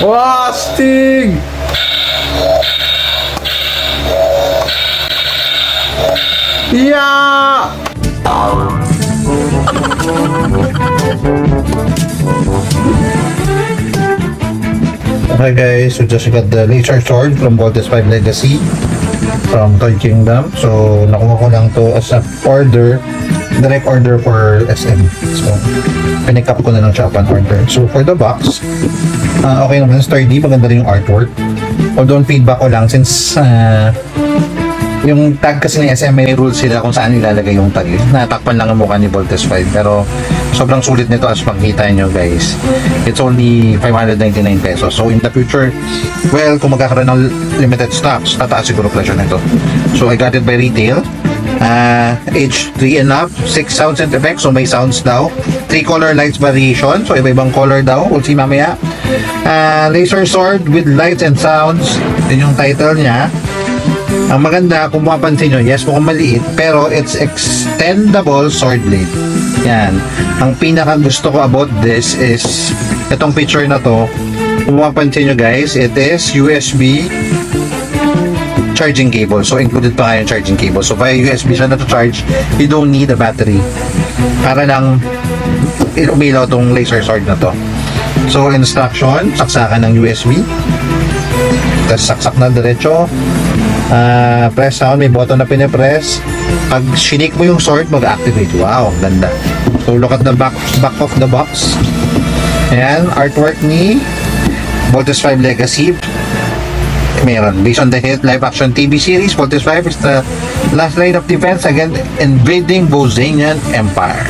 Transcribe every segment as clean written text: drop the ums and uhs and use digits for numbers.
Wow, Stig! Yeah! Okay guys, so just got the laser sword from Voltes 5 Legacy from Toy Kingdom. So nakuha ko lang to as a order, direct order for SM. So pinick up ko na lang siya upon order. So for the box, okay naman, sturdy, maganda rin yung artwork. Although feedback ko lang since yung tag kasi ng SM may rules sila kung saan ilalagay yung tag. Natakpan lang ang mukha ni Voltes 5 pero sobrang sulit nito as makikita nyo guys. It's only 599 pesos. So in the future, well, kung magkakaroon ng limited stocks, tataas siguro presyo nito. So I got it by retail. H3 and up, 6 sounds and effects. So may sounds daw, 3 color lights variation. So iba-ibang color daw. We'll see mamaya. Laser sword with lights and sounds. Yun yung title niya. Ang maganda, kung mapapansin nyo, yes, mukhang maliit, pero it's extendable sword blade. Yan. Ang pinaka gusto ko about this is itong picture na to. Kung mapapansin nyo guys, it is USB charging cable. So included pa nga yung charging cable. So via USB siya na to charge, you don't need a battery. Para lang umilaw tong laser sword na to. So instruction, saksakan ng USB. Tapos saksak na diretso. Press sound, may button na pinipress. Pag shinik mo yung sword, mag-activate. Wow, ganda. So look at the back of the box. Ayan, artwork ni Voltes 5 Legacy. Meron, based on the hit live action TV series, Voltes 5 is the last line of defense against invading Bosanian Empire.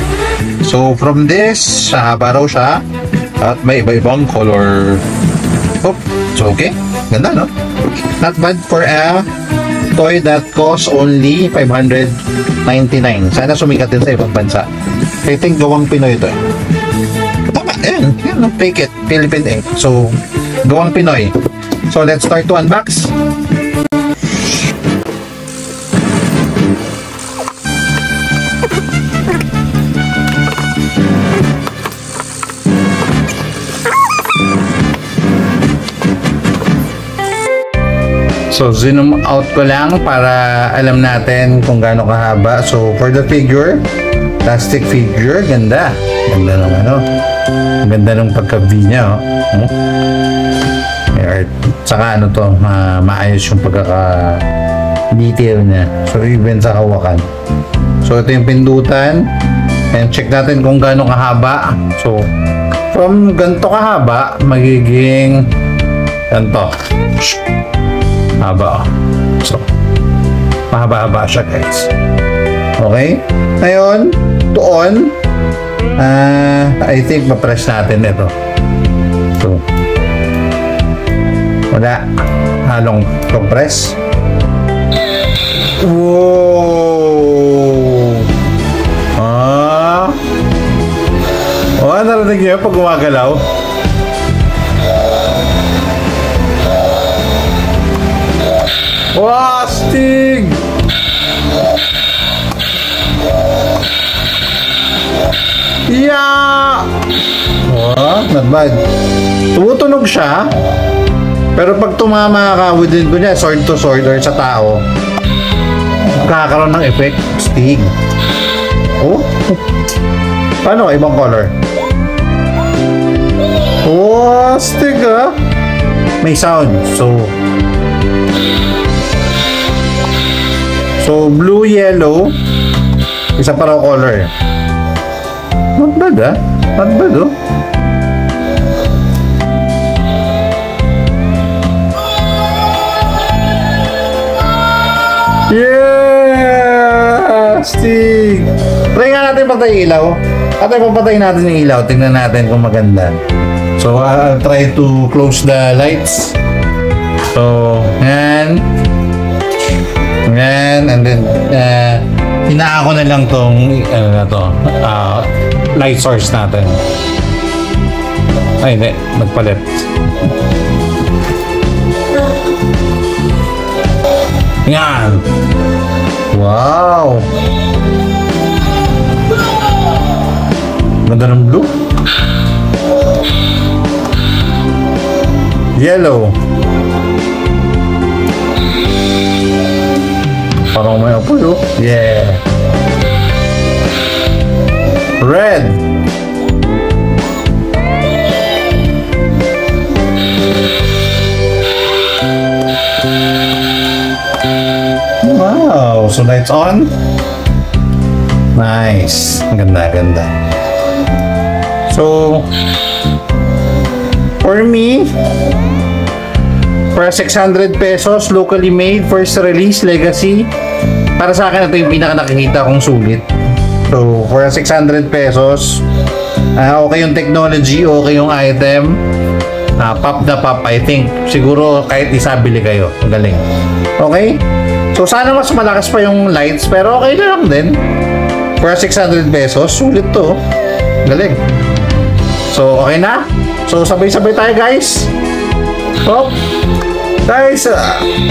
So from this, haba raw siya at may iba-ibang color. Oh, so okay, ganda no? Not bad for a toy that costs only 599. Sana sumikat din sa ibang bansa. I think gawang Pinoy ito. Tama, yan, fake it, Philippine ink. So, gawang Pinoy. So, let's start to unbox. So, zoom out ko lang para alam natin kung gaano kahaba. So, for the figure, plastic figure, ganda. Ganda ng ano. Ganda ng pagka-V niya, oh. May art. Saka ano to, maayos yung pagkaka-detail niya. So, even sa hawakan. So, ito yung pindutan. And check natin kung gaano kahaba. So, from ganito kahaba, magiging ganito. Haba. So, mahaba-haba siya guys. Okay? Ngayon, to on, I think ma-press natin ito. So, wala. Halong compress. Wow! Narinig niyo pag gumagalaw? Wow, Stig! Yeah! Wow, not bad. Tumutunog siya. Pero pag tumama ka within ko niya, sword to sword or sa tao, kakaroon ng effect, Stig. Oh? Paano? Ibang color. Oh, Stig ah! May sound. So, blue, yellow, isa pa raw color. Not bad ah. Not bad oh. Yeah! Stig! Try nga natin patay ilaw. At papatayin natin yung ilaw. Tingnan natin kung maganda. So, I'll try to close the lights. So, yan. Yan, and then hinaan ko na lang tong light source natin. Ay, hindi, magpalit. Yan. Wow. Ganda ng blue. Yellow. Parang may apoy, oh. Yeah. Red. Wow, so lights on. Nice. Ganda, ganda. So, for me, for 600 pesos, locally made, first release, legacy, para sa akin ito yung pinaka nakikita kong sulit. So, for 600 pesos, okay yung technology, okay yung item, pop na pop, I think. Siguro kahit isa bili kayo. Ang galing. Okay? So, sana mas malakas pa yung lights, pero okay na lang din. For 600 pesos, sulit to. Galing. So, okay na? So, sabay-sabay tayo, guys. Oh, guys,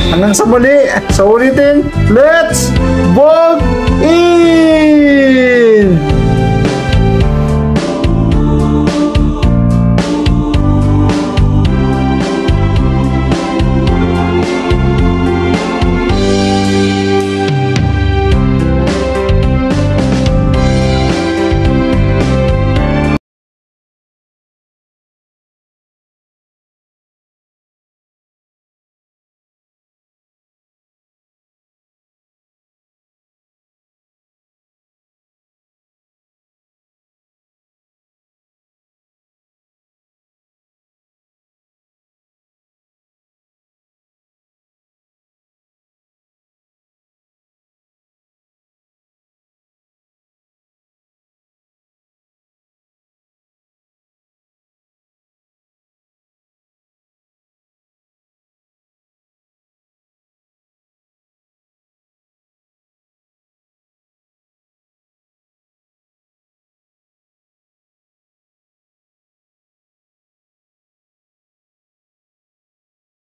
hanggang sa muli. Sa ulitin, let's bog in!